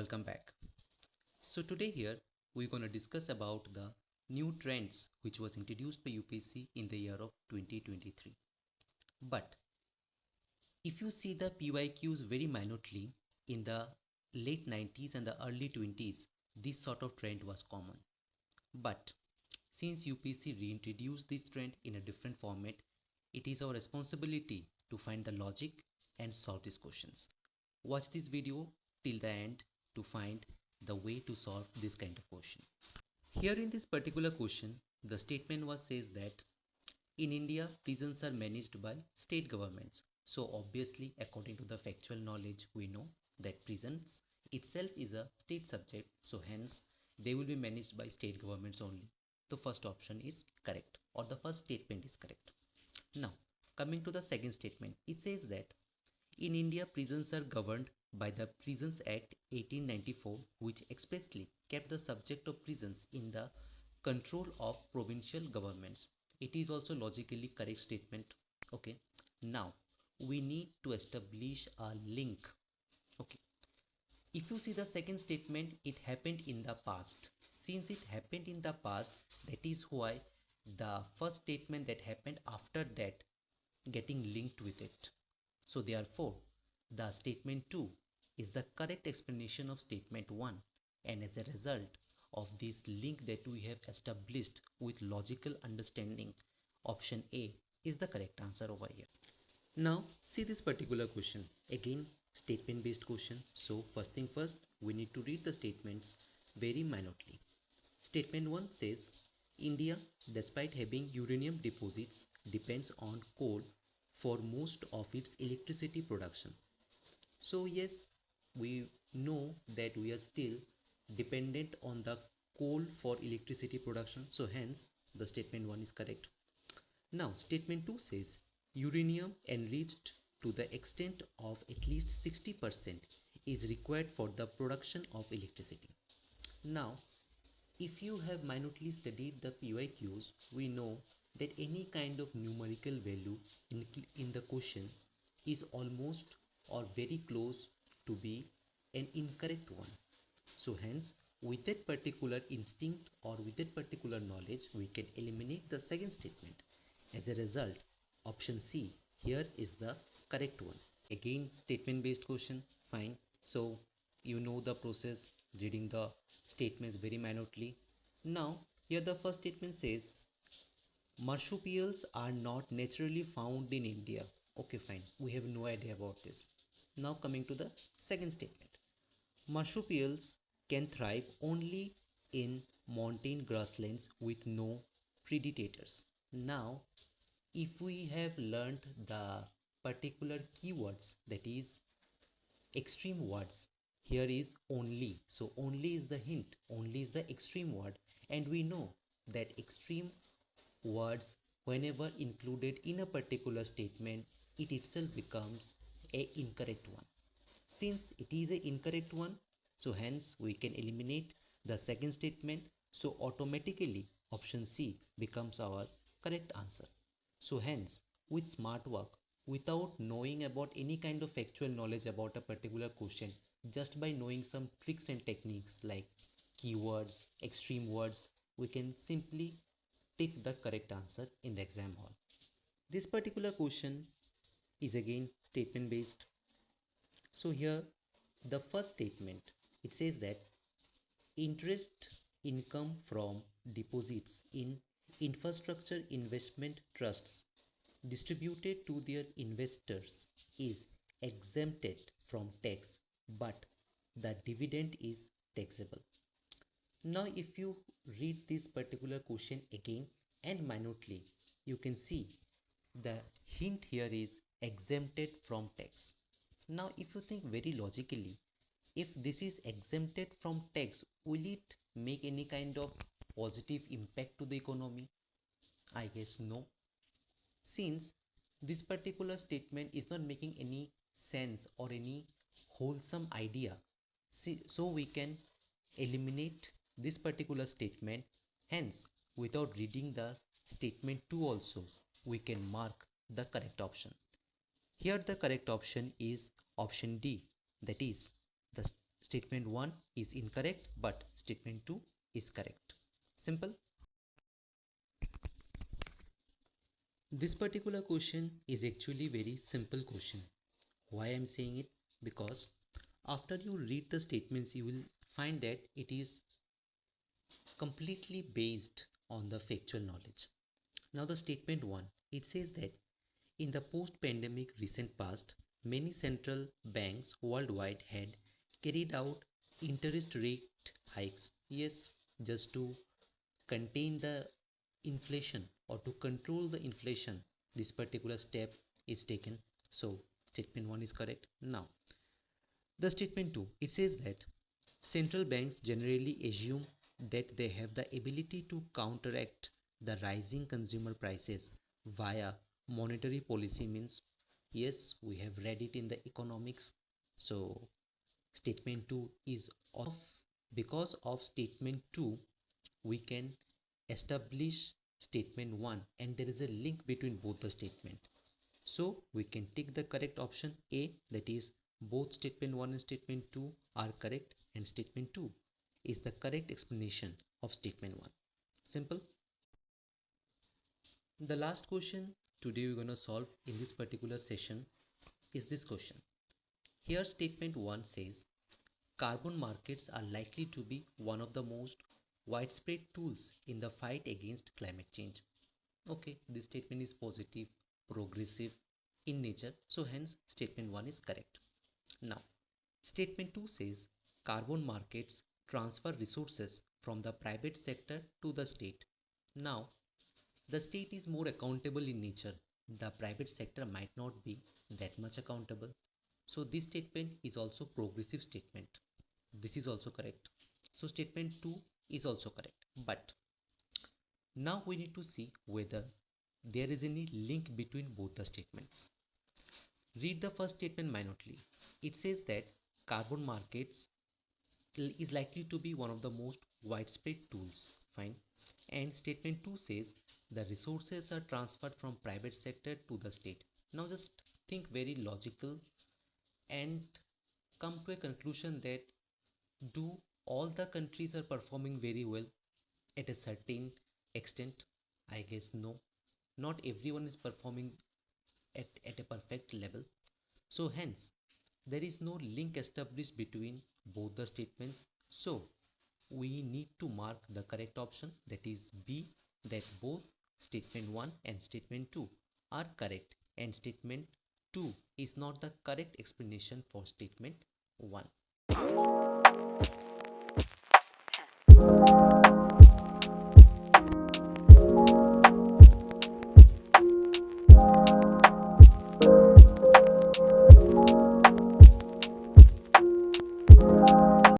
welcome back. So today here we're going to discuss about the new trends which was introduced by UPSC in the year of 2023. But if you see the PYQs very minutely in the late 90s and the early 20s, this sort of trend was common. But since UPSC reintroduced this trend in a different format, it is our responsibility to find the logic and solve these questions. Watch this video till the end to find the way to solve this kind of question. Here in this particular question, the statement says that in India, prisons are managed by state governments. So obviously, according to the factual knowledge, we know that prisons itself is a state subject. So hence, they will be managed by state governments only. The first option is correct, or the first statement is correct. Now, coming to the second statement, it says that in India, prisons are governed by the Prisons Act 1894, which expressly kept the subject of prisons in the control of provincial governments. It is also logically correct statement. Okay. Now, we need to establish a link. Okay. If you see the second statement, it happened in the past. Since it happened in the past, that is why the first statement that happened after that getting linked with it. So therefore, the statement 2 is the correct explanation of statement 1, and as a result of this link that we have established with logical understanding, option A is the correct answer over here. Now see this particular question, again statement based question. So first thing first, we need to read the statements very minutely. Statement 1 says India, despite having uranium deposits, depends on coal for most of its electricity production. So yes, we know that we are still dependent on the coal for electricity production. So hence the statement 1 is correct. Now statement 2 says uranium enriched to the extent of at least 60% is required for the production of electricity. Now if you have minutely studied the PYQs, we know that any kind of numerical value in the question is almost or very close to be an incorrect one. So hence, with that particular instinct or with that particular knowledge, we can eliminate the second statement. As a result, option C here is the correct one. Again, statement based question, fine. So you know the process, reading the statements very minutely. Now here the first statement says marsupials are not naturally found in India. Okay, fine, we have no idea about this. Now coming to the second statement, marsupials can thrive only in montane grasslands with no predators. Now if we have learned the particular keywords, that is extreme words, here is only. So only is the hint, only is the extreme word, and we know that extreme words whenever included in a particular statement, it itself becomes a incorrect one. Since it is a incorrect one, so hence we can eliminate the second statement. So automatically option C becomes our correct answer. So hence, with smart work, without knowing about any kind of factual knowledge about a particular question, just by knowing some tricks and techniques like keywords, extreme words, we can simply take the correct answer in the exam hall. This particular question is again statement based. So here the first statement, it says that interest income from deposits in infrastructure investment trusts distributed to their investors is exempted from tax, but the dividend is taxable. Now if you read this particular question again and minutely, you can see the hint here is exempted from tax. Now if you think very logically, if this is exempted from tax, will it make any kind of positive impact to the economy? I guess no. Since this particular statement is not making any sense or any wholesome idea, so we can eliminate this particular statement. Hence, without reading the statement 2 also, we can mark the correct option. Here the correct option is option D, that is the statement 1 is incorrect, but statement 2 is correct. Simple. This particular question is actually very simple question. Why I am saying it? Because after you read the statements, you will find that it is completely based on the factual knowledge. Now the statement 1, it says that in the post-pandemic recent past, many central banks worldwide had carried out interest rate hikes. Yes, just to contain the inflation or to control the inflation, this particular step is taken. So statement 1 is correct. Now the statement 2, it says that central banks generally assume that they have the ability to counteract the rising consumer prices via monetary policy means. Yes, we have read it in the economics. So statement 2 is off. Because of statement 2, we can establish statement 1 and there is a link between both the statement. So we can take the correct option A, that is both statement 1 and statement 2 are correct and statement 2 is the correct explanation of statement 1. Simple. The last question today we're going to solve in this particular session is this question. Here statement 1 says carbon markets are likely to be one of the most widespread tools in the fight against climate change. Okay, this statement is positive, progressive in nature, so hence statement 1 is correct. Now, statement 2 says carbon markets transfer resources from the private sector to the state. Now, the state is more accountable in nature. The private sector might not be that much accountable. So this statement is also progressive statement. This is also correct. So statement 2 is also correct. But now we need to see whether there is any link between both the statements. Read the first statement minutely. It says that carbon markets is likely to be one of the most widespread tools. Fine. And statement 2 says the resources are transferred from private sector to the state. Now just think very logical and come to a conclusion that do all the countries are performing very well at a certain extent? I guess no. Not everyone is performing at a perfect level. So hence there is no link established between both the statements. So we need to mark the correct option, that is B, that both statement 1 and statement 2 are correct and statement 2 is not the correct explanation for statement 1.